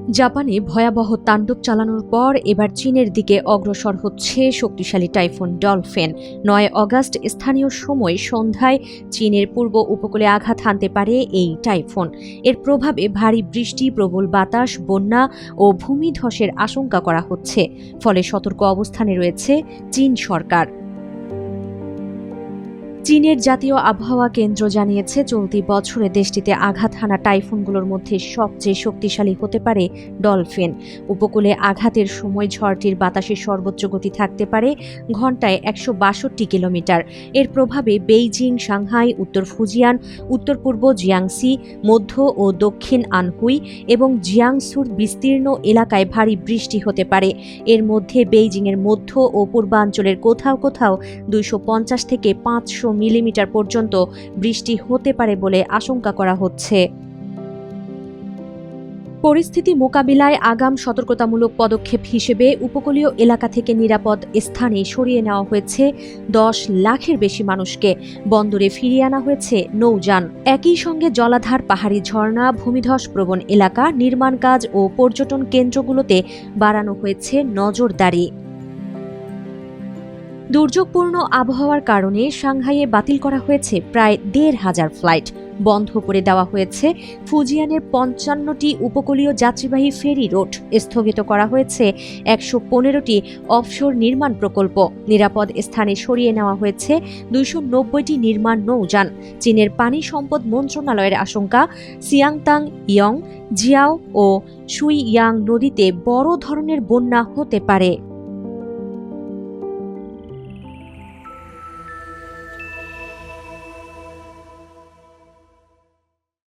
জাপানে ভয়াবহ তাণ্ডব চালানোর পর এবার চীনের দিকে অগ্রসর হচ্ছে শক্তিশালী টাইফুন ডলফিন। ৯ অগাস্ট স্থানীয় সময় সন্ধ্যায় চীনের পূর্ব উপকূলে আঘাত হানতে পারে এই টাইফুন। এর প্রভাবে ভারী বৃষ্টি, প্রবল বাতাস, বন্যা ও ভূমিধসের আশঙ্কা করা হচ্ছে। ফলে সতর্ক অবস্থানে রয়েছে চীন সরকার। চীনের জাতীয় আবহাওয়া কেন্দ্র জানিয়েছে, চলতি বছরে দেশটিতে আঘাত হানা টাইফুনগুলোর মধ্যে সবচেয়ে শক্তিশালী হতে পারে ডলফিন। উপকূলে আঘাতের সময় ঝড়টির বাতাসের সর্বোচ্চ গতি থাকতে পারে ঘণ্টায় ১৬২ কিলোমিটার। এর প্রভাবে বেইজিং, সাংহাই, উত্তর ফুজিয়ান, উত্তর পূর্ব জিয়াংসি, মধ্য ও দক্ষিণ আনহুই এবং জিয়াংসুর বিস্তীর্ণ এলাকায় ভারী বৃষ্টি হতে পারে। এর মধ্যে বেইজিংয়ের মধ্য ও পূর্বাঞ্চলের কোথাও কোথাও ২৫০ থেকে ৫০০ মিলিমিটার পর্যন্ত বৃষ্টি হতে পারে বলে আশঙ্কা করা হচ্ছে। পরিস্থিতি মোকাবিলায় আগাম সতর্কতামূলক পদক্ষেপ হিসেবে উপকূলীয় এলাকা থেকে নিরাপদ স্থানে সরিয়ে নেওয়া হয়েছে ১০ লাখের বেশি মানুষকে। বন্দরে ফিরিয়ে আনা হয়েছে নৌযান। একই সঙ্গে জলাধার, পাহাড়ি ঝর্ণা, ভূমিধস প্রবণ এলাকা, নির্মাণ কাজ ও পর্যটন কেন্দ্রগুলোতে বাড়ানো হয়েছে নজরদারি। দুর্যোগপূর্ণ আবহাওয়ার কারণে সাংহাইয়ে বাতিল করা হয়েছে প্রায় ১৫০০ ফ্লাইট। বন্ধ করে দেওয়া হয়েছে ফুজিয়ানের ৫৫টি উপকূলীয় যাত্রীবাহী ফেরি রুট। স্থগিত করা হয়েছে ১১৫টি অফশোর নির্মাণ প্রকল্প। নিরাপদ স্থানে সরিয়ে নেওয়া হয়েছে ২৯০টি নির্মাণ নৌযান। চীনের পানি সম্পদ মন্ত্রণালয়ের আশঙ্কা, সিয়াংতাং, ইয়ং, জিয়াও ও সুইয়াং নদীতে বড় ধরনের বন্যা হতে পারে।